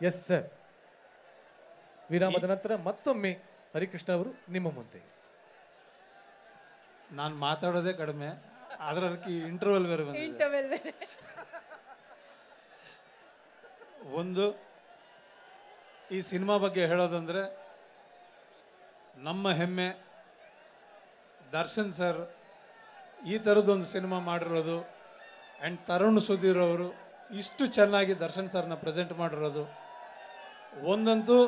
Yes sir. ವಿರಾಮದ ನಂತರ ಮತ್ತೊಮ್ಮೆ ಹರಿಕೃಷ್ಣ ಅವರು ನಿಮ್ಮ ಮುಂದೆ. ನಾನು ಮಾತಾಡೋದೇ ಕಡಿಮೆ, ಅದರಲ್ಲಿ ಇಂಟರ್ವಲ್ ಬೇರೆ ಬಂದಿದೆ. ಒಂದು ಈ ಸಿನಿಮಾ ಬಗ್ಗೆ ಹೇಳೋದಂದ್ರೆ ನಮ್ಮ ಹೆಮ್ಮೆ ದರ್ಶನ್ ಸರ್ ಈ ಥರದ್ದೊಂದು ಸಿನಿಮಾ ಮಾಡಿರೋದು, ಆ್ಯಂಡ್ ತರುಣ್ ಸುಧೀರ್ ಅವರು ಇಷ್ಟು ಚೆನ್ನಾಗಿ ದರ್ಶನ್ ಸರ್ನ ಪ್ರೆಸೆಂಟ್ ಮಾಡಿರೋದು. ಒಂದಂತೂ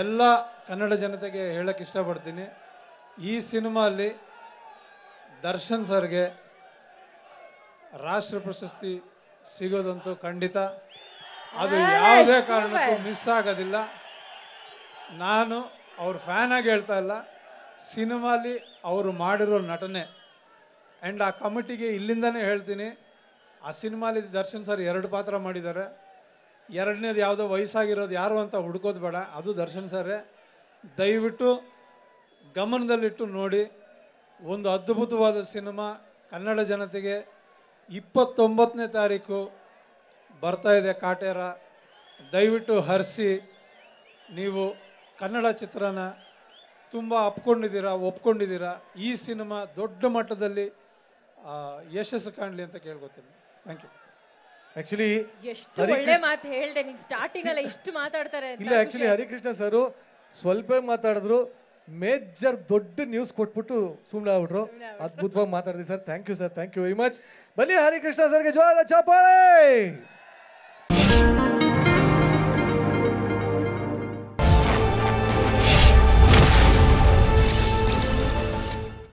ಎಲ್ಲ ಕನ್ನಡ ಜನತೆಗೆ ಹೇಳಕ್ಕೆ ಇಷ್ಟಪಡ್ತೀನಿ, ಈ ಸಿನಿಮಾಲ್ಲಿ ದರ್ಶನ್ ಸರ್ಗೆ ರಾಷ್ಟ್ರ ಪ್ರಶಸ್ತಿ ಸಿಗೋದಂತೂ ಖಂಡಿತ. ಅದು ಯಾವುದೇ ಕಾರಣಕ್ಕೂ ಮಿಸ್ ಆಗೋದಿಲ್ಲ. ನಾನು ಅವ್ರ ಫ್ಯಾನ್ ಆಗಿ ಹೇಳ್ತಾ ಇಲ್ಲ, ಸಿನಿಮಾಲಿ ಅವರು ಮಾಡಿರೋ ನಟನೆ ಆ್ಯಂಡ್ ಆ ಕಮಿಟಿಗೆ ಇಲ್ಲಿಂದನೇ ಹೇಳ್ತೀನಿ, ಆ ಸಿನಿಮಾಲಿ ದರ್ಶನ್ ಸರ್ 2 ಪಾತ್ರ ಮಾಡಿದ್ದಾರೆ. ಎರಡನೇದು ಯಾವುದೋ ವಯಸ್ಸಾಗಿರೋದು ಯಾರು ಅಂತ ಹುಡ್ಕೋದು ಬೇಡ, ಅದು ದರ್ಶನ್ ಸರೇ. ದಯವಿಟ್ಟು ಗಮನದಲ್ಲಿಟ್ಟು ನೋಡಿ. ಒಂದು ಅದ್ಭುತವಾದ ಸಿನಿಮಾ ಕನ್ನಡ ಜನತೆಗೆ 29ನೇ ತಾರೀಕು ಬರ್ತಾ ಇದೆ ಕಾಟೇರ. ದಯವಿಟ್ಟು ಹರಿಸಿ. ನೀವು ಕನ್ನಡ ಚಿತ್ರನ ತುಂಬ ಒಪ್ಕೊಂಡಿದ್ದೀರಾ. ಈ ಸಿನಿಮಾ ದೊಡ್ಡ ಮಟ್ಟದಲ್ಲಿ ಯಶಸ್ಸು ಕಾಣಲಿ ಅಂತ ಕೇಳ್ಕೊತೀನಿ. Thank you. ಆಕ್ಚುಲಿ ಎಷ್ಟು ಒಳ್ಳೆ ಮಾತು ಹೇಳ್ದೆ ನೀನು, ಸ್ಟಾರ್ಟಿಂಗ್ ಅಲ್ಲ ಇಷ್ಟು ಮಾತಾಡ್ತಾರೆ ಅಂತ. ಇಲ್ಲ, ಆಕ್ಚುಲಿ ಹರಿಕೃಷ್ಣ ಸರ್ ಸ್ವಲ್ಪ ಮಾತಾಡಿದ್ರು, ಮೇಜರ್ ದೊಡ್ಡ ನ್ಯೂಸ್ ಕೊಟ್ಬಿಟ್ಟು ಸುಮ್ಮನೆ ಆಗ್ಬಿಟ್ರು. ಅದ್ಭುತವಾಗಿ ಮಾತಾಡಿದ್ರಿ sir. Thank you sir, thank you very much. ಬನ್ನಿ ಹರಿಕೃಷ್ಣ ಸರ್ಗೆ ಜೋರಾದ ಚಪ್ಪಾಳೆ.